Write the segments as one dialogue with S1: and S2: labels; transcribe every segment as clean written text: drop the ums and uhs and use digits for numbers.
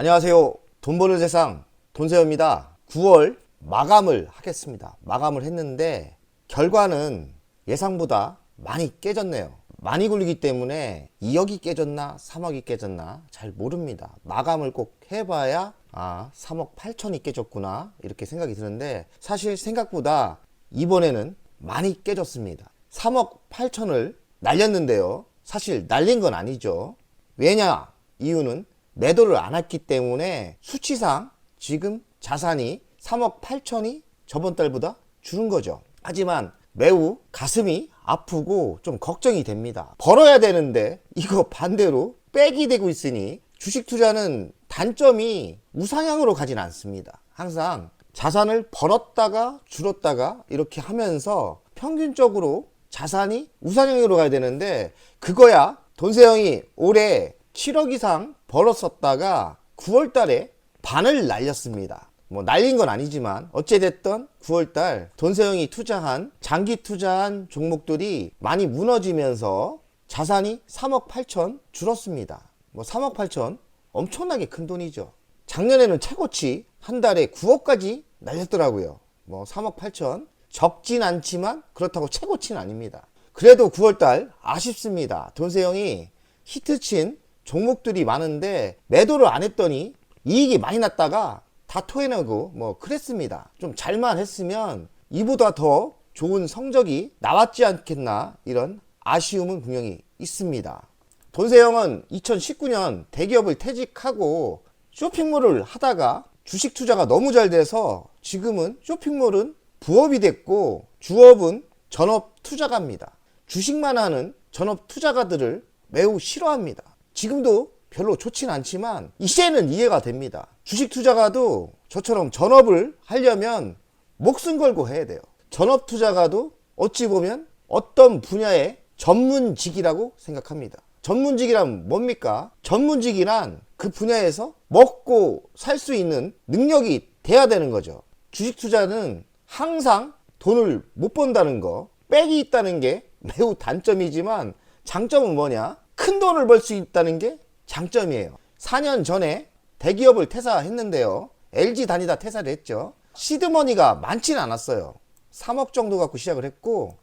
S1: 안녕하세요. 돈 버는 세상 돈세호입니다. 9월 마감을 하겠습니다. 마감을 했는데 결과는 예상보다 많이 깨졌네요. 많이 굴리기 때문에 2억이 깨졌나 3억이 깨졌나 잘 모릅니다. 마감을 꼭 해봐야 3억 8천이 깨졌구나 이렇게 생각이 드는데, 사실 생각보다 이번에는 많이 깨졌습니다. 3억 8천을 날렸는데요, 사실 날린 건 아니죠. 왜냐? 이유는 매도를 안 했기 때문에 수치상 지금 자산이 3억 8천이 저번 달보다 줄은 거죠. 하지만 매우 가슴이 아프고 좀 걱정이 됩니다. 벌어야 되는데 이거 반대로 빽이 되고 있으니, 주식 투자는 단점이 우상향으로 가진 않습니다. 항상 자산을 벌었다가 줄었다가 이렇게 하면서 평균적으로 자산이 우상향으로 가야 되는데, 그거야 돈세형이 올해 7억 이상 벌었었다가 9월 달에 반을 날렸습니다. 뭐 날린 건 아니지만 어찌됐든 9월 달 돈세형이 투자한 장기 투자한 종목들이 많이 무너지면서 자산이 3억 8천 줄었습니다. 뭐 3억 8천 엄청나게 큰 돈이죠. 작년에는 최고치 한 달에 9억까지 날렸더라고요. 뭐 3억 8천 적진 않지만 그렇다고 최고치는 아닙니다. 그래도 9월 달 아쉽습니다. 돈세형이 히트친 종목들이 많은데 매도를 안 했더니 이익이 많이 났다가 다 토해내고 뭐 그랬습니다. 좀 잘만 했으면 이보다 더 좋은 성적이 나왔지 않겠나, 이런 아쉬움은 분명히 있습니다. 돈세형은 2019년 대기업을 퇴직하고 쇼핑몰을 하다가 주식 투자가 너무 잘 돼서 지금은 쇼핑몰은 부업이 됐고 주업은 전업 투자가입니다. 주식만 하는 전업 투자가들을 매우 싫어합니다. 지금도 별로 좋진 않지만 이제는 이해가 됩니다. 주식 투자가도 저처럼 전업을 하려면 목숨 걸고 해야 돼요. 전업 투자가도 어찌 보면 어떤 분야의 전문직이라고 생각합니다. 전문직이란 뭡니까? 전문직이란 그 분야에서 먹고 살 수 있는 능력이 돼야 되는 거죠. 주식 투자는 항상 돈을 못 번다는 거, 빽이 있다는 게 매우 단점이지만 장점은 뭐냐? 큰 돈을 벌 수 있다는 게 장점이에요. 4년 전에 대기업을 퇴사했는데요. LG 다니다 퇴사를 했죠. 시드머니가 많지는 않았어요. 3억 정도 갖고 시작을 했고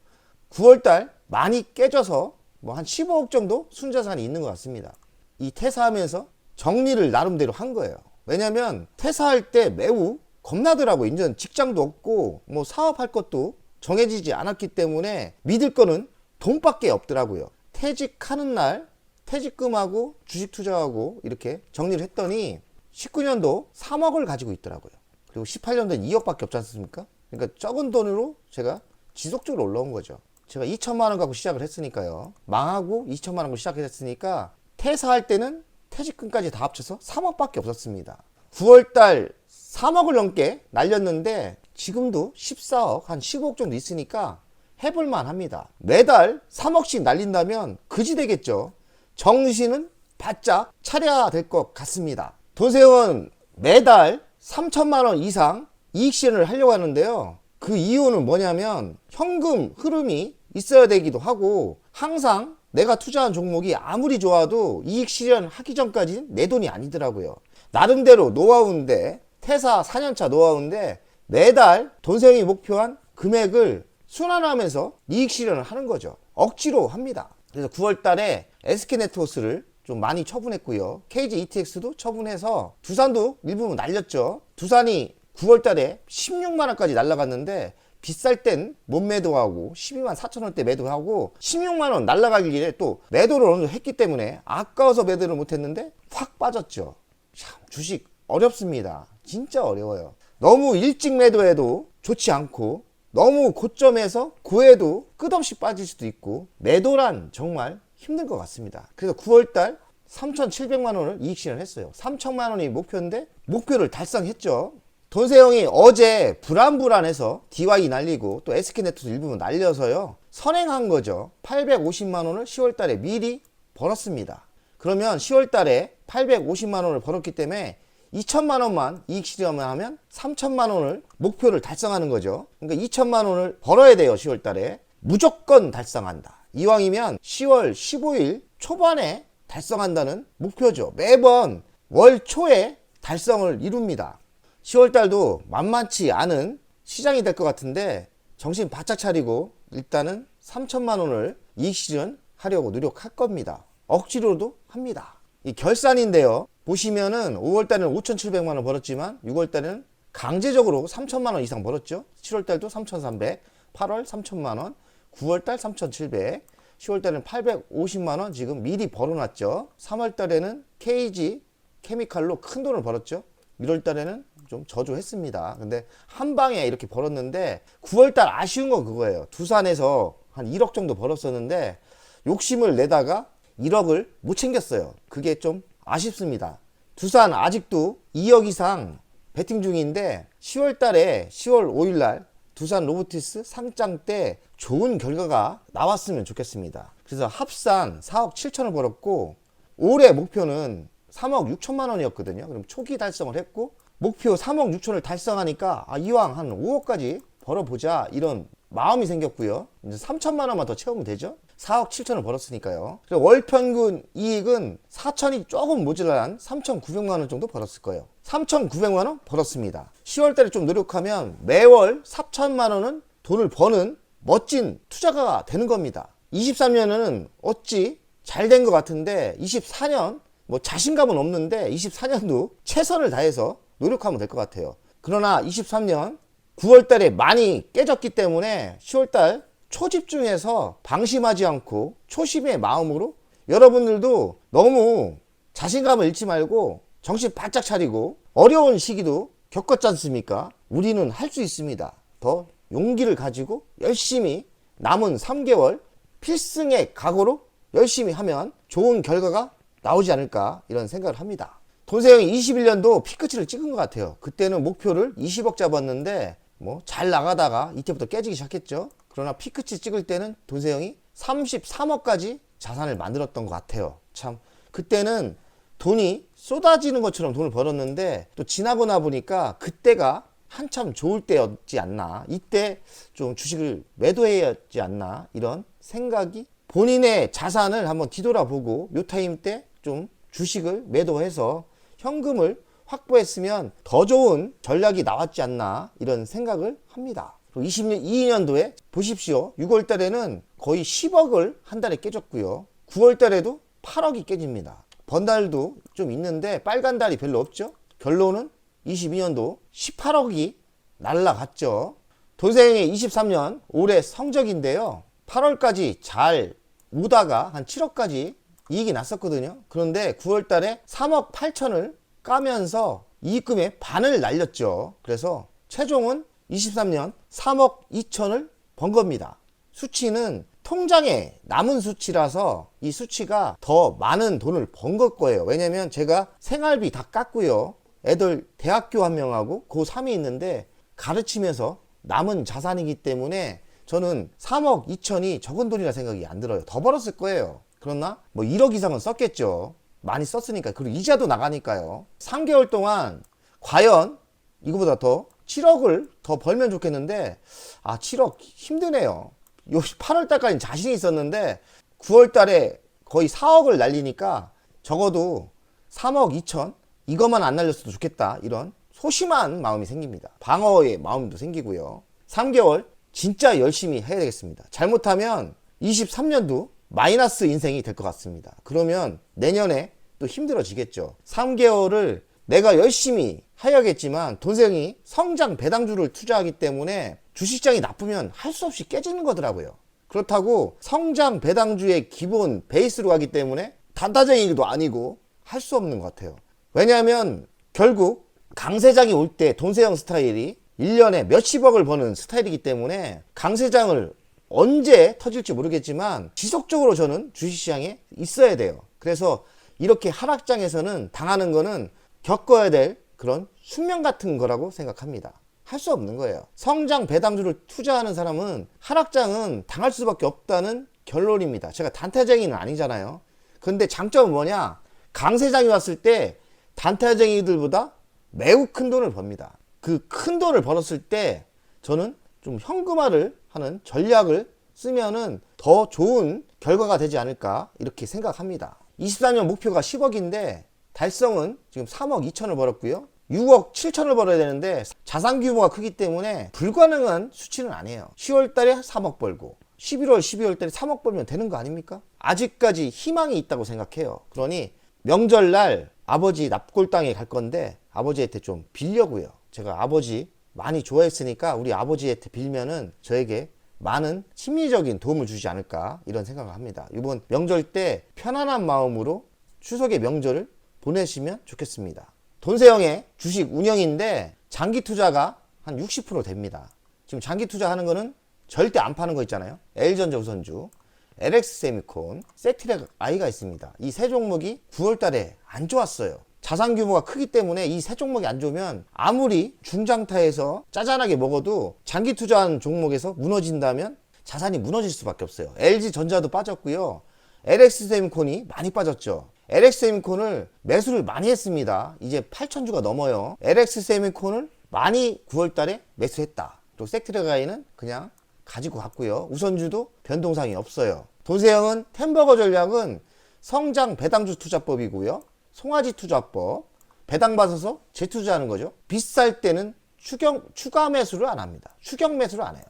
S1: 9월달 많이 깨져서 뭐 한 15억 정도 순자산이 있는 것 같습니다. 이 퇴사하면서 정리를 나름대로 한 거예요. 왜냐면 퇴사할 때 매우 겁나더라고요. 이제 직장도 없고 뭐 사업할 것도 정해지지 않았기 때문에 믿을 거는 돈밖에 없더라고요. 퇴직하는 날 퇴직금하고 주식 투자하고 이렇게 정리를 했더니 19년도 3억을 가지고 있더라고요. 그리고 18년도엔 2억밖에 없지 않습니까? 그러니까 적은 돈으로 제가 지속적으로 올라온 거죠. 제가 2천만 원 갖고 시작을 했으니까요. 망하고 2천만 원 갖고 시작했으니까 퇴사할 때는 퇴직금까지 다 합쳐서 3억밖에 없었습니다. 9월달 3억을 넘게 날렸는데 지금도 14억 한 15억 정도 있으니까 해볼만 합니다. 매달 3억씩 날린다면 그지 되겠죠. 정신은 바짝 차려야 될 것 같습니다. 돈세형은 매달 3천만 원 이상 이익 실현을 하려고 하는데요. 그 이유는 뭐냐면 현금 흐름이 있어야 되기도 하고, 항상 내가 투자한 종목이 아무리 좋아도 이익 실현하기 전까지는 내 돈이 아니더라고요. 나름대로 노하우인데, 퇴사 4년차 노하우인데 매달 돈세형이 목표한 금액을 순환하면서 이익 실현을 하는 거죠. 억지로 합니다. 그래서 9월 달에 SK네트워크를 좀 많이 처분했고요. KG ETX도 처분해서 두산도 일부분 날렸죠. 두산이 9월 달에 16만 원까지 날라갔는데 비쌀 땐 못 매도하고 12만 4천 원대 매도하고 16만 원 날라가길래 또 매도를 어느 정도 했기 때문에 아까워서 매도를 못 했는데 확 빠졌죠. 참 주식 어렵습니다. 진짜 어려워요. 너무 일찍 매도해도 좋지 않고 너무 고점에서 고해도 끝없이 빠질 수도 있고, 매도란 정말 힘든 것 같습니다. 그래서 9월달 3,700만 원을 이익 실현했어요. 3천만 원이 목표인데 목표를 달성했죠. 돈세형이 어제 불안해서 DY 날리고 또 SK네트워크 일부분 날려서요, 선행한 거죠. 850만 원을 10월달에 미리 벌었습니다. 그러면 10월달에 850만 원을 벌었기 때문에 2천만 원만 이익 실현을 하면 3천만 원을 목표를 달성하는 거죠. 그러니까 2천만 원을 벌어야 돼요. 10월 달에 무조건 달성한다. 이왕이면 10월 15일 초반에 달성한다는 목표죠. 매번 월 초에 달성을 이룹니다. 10월달도 만만치 않은 시장이 될 것 같은데 정신 바짝 차리고 일단은 3천만 원을 이익 실현하려고 노력할 겁니다. 억지로도 합니다. 이 결산인데요. 보시면은 5월달에는 5,700만 원 벌었지만 6월달에는 강제적으로 3천만 원 이상 벌었죠. 7월달도 3,300, 8월 3천만 원, 9월달 3,700, 10월달에는 850만 원 지금 미리 벌어놨죠. 3월달에는 KG 케미칼로 큰 돈을 벌었죠. 1월달에는 좀 저조했습니다. 근데 한 방에 이렇게 벌었는데 9월달 아쉬운 건 그거예요. 두산에서 한 1억 정도 벌었었는데 욕심을 내다가 1억을 못 챙겼어요. 그게 좀 아쉽습니다. 두산 아직도 2억 이상 베팅 중인데 10월달에 10월 5일날 두산 로보티스 상장 때 좋은 결과가 나왔으면 좋겠습니다. 그래서 합산 4억 7천을 벌었고 올해 목표는 3억 6천만 원이었거든요. 그럼 초기 달성을 했고 목표 3억 6천을 달성하니까 이왕 한 5억까지 벌어보자 이런 마음이 생겼고요. 이제 3천만 원만 더 채우면 되죠. 4억 7천을 벌었으니까요. 월 평균 이익은 4천이 조금 모자란 3,900만 원 정도 벌었을 거예요. 3,900만 원 벌었습니다. 10월 달에 좀 노력하면 매월 4천만 원은 돈을 버는 멋진 투자가 되는 겁니다. 23년은 어찌 잘 된 것 같은데 24년 뭐 자신감은 없는데 24년도 최선을 다해서 노력하면 될 것 같아요. 그러나 23년 9월 달에 많이 깨졌기 때문에 10월 달 초집중해서 방심하지 않고 초심의 마음으로 여러분들도 너무 자신감을 잃지 말고 정신 바짝 차리고 어려운 시기도 겪었지 않습니까? 우리는 할 수 있습니다. 더 용기를 가지고 열심히 남은 3개월 필승의 각오로 열심히 하면 좋은 결과가 나오지 않을까 이런 생각을 합니다. 돈세영이 21년도 피크치를 찍은 것 같아요. 그때는 목표를 20억 잡았는데 뭐 잘 나가다가 이때부터 깨지기 시작했죠. 그러나 피크치 찍을 때는 돈세영이 33억까지 자산을 만들었던 것 같아요. 참 그때는 돈이 쏟아지는 것처럼 돈을 벌었는데 또 지나고 나 보니까 그때가 한참 좋을 때였지 않나, 이때 좀 주식을 매도해야 하지 않나 이런 생각이, 본인의 자산을 한번 뒤돌아보고 요 타임 때 좀 주식을 매도해서 현금을 확보했으면 더 좋은 전략이 나왔지 않나 이런 생각을 합니다. 22년도에 보십시오. 6월 달에는 거의 10억을 한 달에 깨졌고요. 9월 달에도 8억이 깨집니다. 번달도 좀 있는데 빨간 달이 별로 없죠. 결론은 22년도 18억이 날라갔죠. 돈세영의 23년 올해 성적인데요. 8월까지 잘 오다가 한 7억까지 이익이 났었거든요. 그런데 9월 달에 3억 8천을 까면서 이익금의 반을 날렸죠. 그래서 최종은 23년 3억 2천을 번 겁니다. 수치는 통장에 남은 수치라서 이 수치가 더 많은 돈을 번 걸 거예요. 왜냐면 제가 생활비 다 깎고요. 애들 대학교 한 명하고 고3이 있는데 가르치면서 남은 자산이기 때문에 저는 3억 2천이 적은 돈이라 생각이 안 들어요. 더 벌었을 거예요. 그러나 뭐 1억 이상은 썼겠죠. 많이 썼으니까. 그리고 이자도 나가니까요. 3개월 동안 과연 이거보다 더 7억을 더 벌면 좋겠는데 7억 힘드네요. 8월 달까지는 자신이 있었는데 9월 달에 거의 4억을 날리니까 적어도 3억 2천 이것만 안 날렸어도 좋겠다 이런 소심한 마음이 생깁니다. 방어의 마음도 생기고요. 3개월 진짜 열심히 해야 되겠습니다. 잘못하면 23년도 마이너스 인생이 될 것 같습니다. 그러면 내년에 또 힘들어지겠죠. 3개월을 내가 열심히 해야겠지만 돈세영이 성장 배당주를 투자하기 때문에 주식시장이 나쁘면 할 수 없이 깨지는 거더라고요. 그렇다고 성장 배당주의 기본 베이스로 가기 때문에 단타쟁이도 아니고 할 수 없는 것 같아요. 왜냐하면 결국 강세장이 올 때 돈세영 스타일이 1년에 몇십억을 버는 스타일이기 때문에 강세장을 언제 터질지 모르겠지만 지속적으로 저는 주식시장에 있어야 돼요. 그래서 이렇게 하락장에서는 당하는 거는 겪어야 될 그런 숙명 같은 거라고 생각합니다. 할 수 없는 거예요. 성장 배당주를 투자하는 사람은 하락장은 당할 수밖에 없다는 결론입니다. 제가 단타쟁이는 아니잖아요. 근데 장점은 뭐냐? 강세장이 왔을 때 단타쟁이들보다 매우 큰 돈을 법니다. 그 큰 돈을 벌었을 때 저는 좀 현금화를 하는 전략을 쓰면은 더 좋은 결과가 되지 않을까 이렇게 생각합니다. 24년 목표가 10억인데 달성은 지금 3억 2천을 벌었고요. 6억 7천을 벌어야 되는데 자산 규모가 크기 때문에 불가능한 수치는 아니에요. 10월 달에 3억 벌고 11월, 12월 달에 3억 벌면 되는 거 아닙니까? 아직까지 희망이 있다고 생각해요. 그러니 명절날 아버지 납골당에 갈 건데 아버지한테 좀 빌려고요. 제가 아버지 많이 좋아했으니까 우리 아버지한테 빌면은 저에게 많은 심리적인 도움을 주지 않을까 이런 생각을 합니다. 이번 명절 때 편안한 마음으로 추석의 명절을 보내시면 좋겠습니다. 돈세영의 주식 운영인데 장기 투자가 한 60% 됩니다. 지금 장기 투자하는 거는 절대 안 파는 거 있잖아요. L전자 우선주, LX세미콘, 섹트랙아이가 있습니다. 이 세 종목이 9월 달에 안 좋았어요. 자산 규모가 크기 때문에 이 세 종목이 안 좋으면 아무리 중장타에서 짜잔하게 먹어도 장기 투자한 종목에서 무너진다면 자산이 무너질 수밖에 없어요. LG전자도 빠졌고요. LX세미콘이 많이 빠졌죠. LX세미콘을 매수를 많이 했습니다. 이제 8,000주가 넘어요. LX세미콘을 많이 9월 달에 매수했다. 또 섹트랙아이는 그냥 가지고 갔고요. 우선주도 변동사항이 없어요. 돈세영은 템버거 전략은 성장 배당주 투자법이고요. 송아지 투자법, 배당 받아서 재투자하는 거죠. 비쌀 때는 추가 매수를 안 합니다. 추격 매수를 안 해요.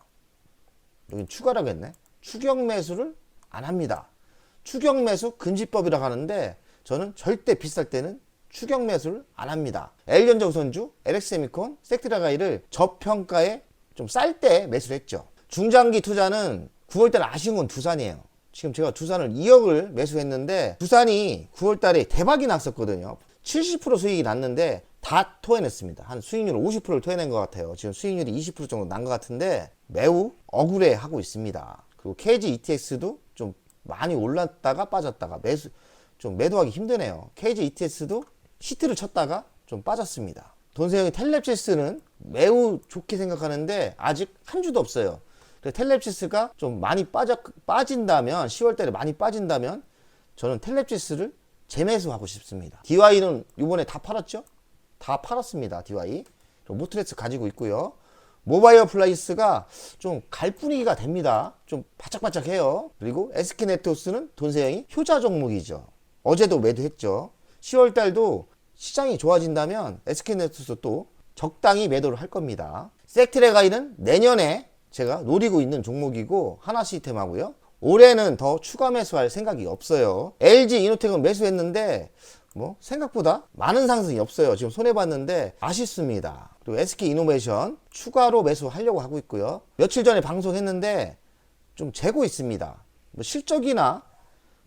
S1: 여긴 추가라고 했네. 추격 매수를 안 합니다. 추격 매수 금지법이라고 하는데 저는 절대 비쌀 때는 추격 매수를 안 합니다. L전자 우선주, LX세미콘, 섹트랙아이를 저평가에 좀 쌀 때 매수를 했죠. 중장기 투자는 9월 달에 아쉬운 건 두산이에요. 지금 제가 두산을 2억을 매수했는데 두산이 9월 달에 대박이 났었거든요. 70% 수익이 났는데 다 토해냈습니다. 한 수익률 50%를 토해낸 것 같아요. 지금 수익률이 20% 정도 난 것 같은데 매우 억울해 하고 있습니다. 그리고 KG ETX도 좀 많이 올랐다가 빠졌다가 좀 매도하기 힘드네요. KG ETS도 히트를 쳤다가 좀 빠졌습니다. 돈세영이 텔랩시스는 매우 좋게 생각하는데 아직 한 주도 없어요. 텔랩시스가 좀 많이 빠진다면 10월 달에 많이 빠진다면 저는 텔랩시스를 재매수하고 싶습니다. DY는 이번에 다 팔았죠? 다 팔았습니다. DY 모트레스 가지고 있고요. 모바이어 플라이스가 좀 갈 분위기가 됩니다. 좀 바짝바짝해요. 그리고 SK네트워스는 돈세영이 효자 종목이죠. 어제도 매도했죠. 10월 달도 시장이 좋아진다면 SK네트워스 또 적당히 매도를 할 겁니다. 섹트랙아이는 내년에 제가 노리고 있는 종목이고 하나시스템하고요. 올해는 더 추가 매수할 생각이 없어요. LG 이노텍은 매수했는데 뭐 생각보다 많은 상승이 없어요. 지금 손해봤는데 아쉽습니다. 또 SK이노베이션 추가로 매수하려고 하고 있고요. 며칠 전에 방송했는데 좀 재고 있습니다. 뭐 실적이나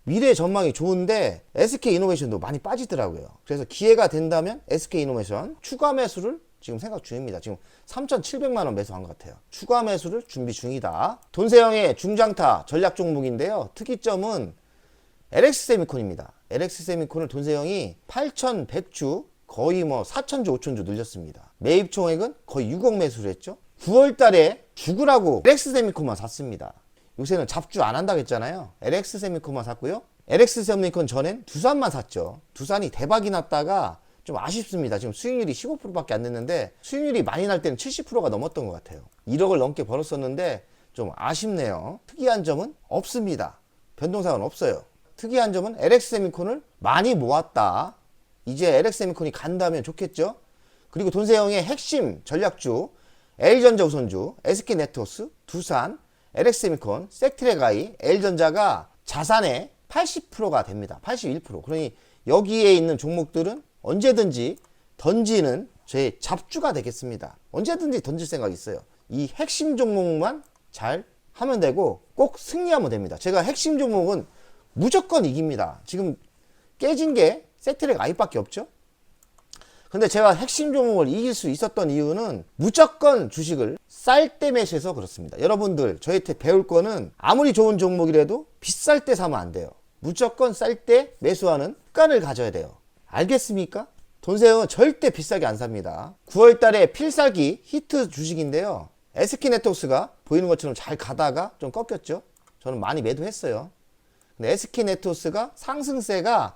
S1: 미래 전망이 좋은데 SK이노베이션도 많이 빠지더라고요. 그래서 기회가 된다면 SK이노베이션 추가 매수를 지금 생각 중입니다. 지금 3,700만원 매수한 것 같아요. 추가 매수를 준비 중이다. 돈세영의 중장타 전략 종목인데요. 특이점은 LX세미콘입니다. LX세미콘을 돈세영이 8,100주 거의 뭐 4,000주 5,000주 늘렸습니다. 매입 총액은 거의 6억 매수를 했죠. 9월 달에 죽으라고 LX세미콘만 샀습니다. 요새는 잡주 안 한다고 했잖아요. LX세미콘만 샀고요. LX세미콘 전엔 두산만 샀죠. 두산이 대박이 났다가 좀 아쉽습니다. 지금 수익률이 15%밖에 안 됐는데 수익률이 많이 날 때는 70%가 넘었던 것 같아요. 1억을 넘게 벌었었는데 좀 아쉽네요. 특이한 점은 없습니다. 변동사항은 없어요. 특이한 점은 LX세미콘을 많이 모았다. 이제 LX세미콘이 간다면 좋겠죠. 그리고 돈세영의 핵심 전략주 L전자 우선주, SK네트워스, 두산, LX세미콘, 섹트랙아이, L전자가 자산의 80%가 됩니다. 81%. 그러니 여기에 있는 종목들은 언제든지 던지는 제 잡주가 되겠습니다. 언제든지 던질 생각이 있어요. 이 핵심 종목만 잘 하면 되고 꼭 승리하면 됩니다. 제가 핵심 종목은 무조건 이깁니다. 지금 깨진 게 섹트랙아이밖에 없죠. 근데 제가 핵심 종목을 이길 수 있었던 이유는 무조건 주식을 쌀 때 매수해서 그렇습니다. 여러분들 저희한테 배울 거는 아무리 좋은 종목이라도 비쌀 때 사면 안 돼요. 무조건 쌀 때 매수하는 습관을 가져야 돼요. 알겠습니까? 돈세영은 절대 비싸게 안 삽니다. 9월 달에 필살기 히트 주식인데요. SK네트워스가 보이는 것처럼 잘 가다가 좀 꺾였죠. 저는 많이 매도했어요. 근데 SK네트워스가 상승세가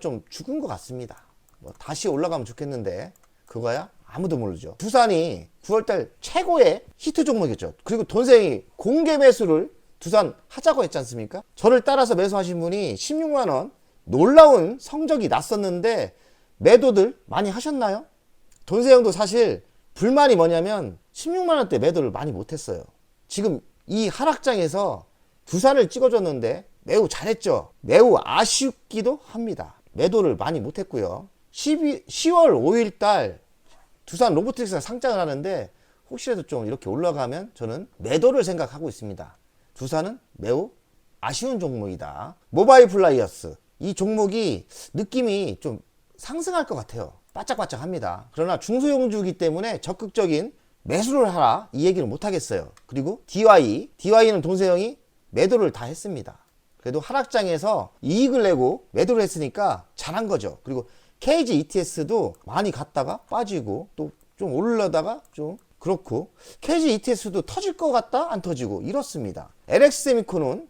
S1: 좀 죽은 것 같습니다. 뭐 다시 올라가면 좋겠는데 그거야 아무도 모르죠. 두산이 9월달 최고의 히트 종목이었죠. 그리고 돈세영이 공개 매수를 두산 하자고 했지 않습니까? 저를 따라서 매수하신 분이 16만원 놀라운 성적이 났었는데 매도들 많이 하셨나요? 돈세형도 사실 불만이 뭐냐면 16만원대 매도를 많이 못했어요. 지금 이 하락장에서 두산을 찍어줬는데 매우 잘했죠. 매우 아쉽기도 합니다. 매도를 많이 못했고요. 10월 5일달 두산 로보틱스가 상장을 하는데 혹시라도 좀 이렇게 올라가면 저는 매도를 생각하고 있습니다. 두산은 매우 아쉬운 종목이다. 모바일 플라이어스, 이 종목이 느낌이 좀 상승할 것 같아요. 바짝바짝 합니다. 그러나 중소형주이기 때문에 적극적인 매수를 하라 이 얘기를 못 하겠어요. 그리고 DY는 돈세형이 매도를 다 했습니다. 그래도 하락장에서 이익을 내고 매도를 했으니까 잘한 거죠. 그리고 KG ETS도 많이 갔다가 빠지고 또 좀 오르려다가 좀 그렇고, KG ETS도 터질 것 같다 안 터지고 이렇습니다. LX세미콘은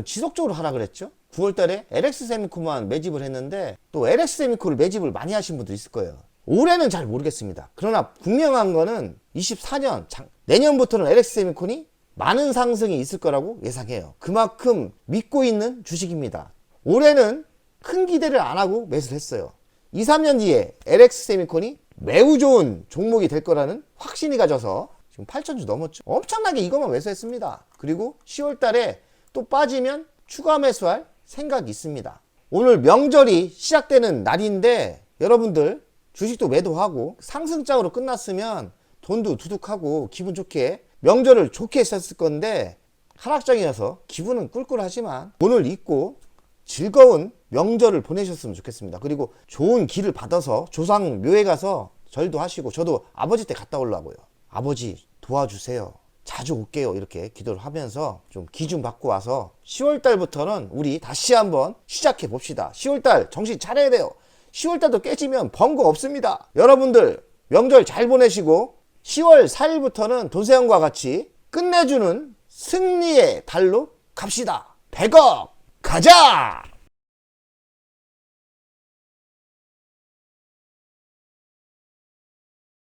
S1: 지속적으로 하락을 했죠. 9월 달에 LX세미콘만 매집을 했는데 또 LX세미콘을 매집을 많이 하신 분도 있을 거예요. 올해는 잘 모르겠습니다. 그러나 분명한 거는 24년 내년부터는 LX세미콘이 많은 상승이 있을 거라고 예상해요. 그만큼 믿고 있는 주식입니다. 올해는 큰 기대를 안 하고 매수를 했어요. 2, 3년 뒤에 LX세미콘이 매우 좋은 종목이 될 거라는 확신이 가져서 지금 8,000주 넘었죠. 엄청나게 이것만 매수했습니다. 그리고 10월 달에 또 빠지면 추가 매수할 생각이 있습니다. 오늘 명절이 시작되는 날인데 여러분들 주식도 매도하고 상승장으로 끝났으면 돈도 두둑하고 기분 좋게 명절을 좋게 했었을 건데 하락장이어서 기분은 꿀꿀하지만 오늘 잊고 즐거운 명절을 보내셨으면 좋겠습니다. 그리고 좋은 기를 받아서 조상 묘에 가서 절도 하시고, 저도 아버지 때 갔다 오려고요. 아버지 도와주세요. 자주 올게요. 이렇게 기도를 하면서 좀 기 좀 받고 와서 10월 달부터는 우리 다시 한번 시작해 봅시다. 10월 달 정신 차려야 돼요. 10월 달도 깨지면 번거 없습니다. 여러분들 명절 잘 보내시고 10월 4일부터는 돈세형과 같이 끝내주는 승리의 달로 갑시다. 100억 가자!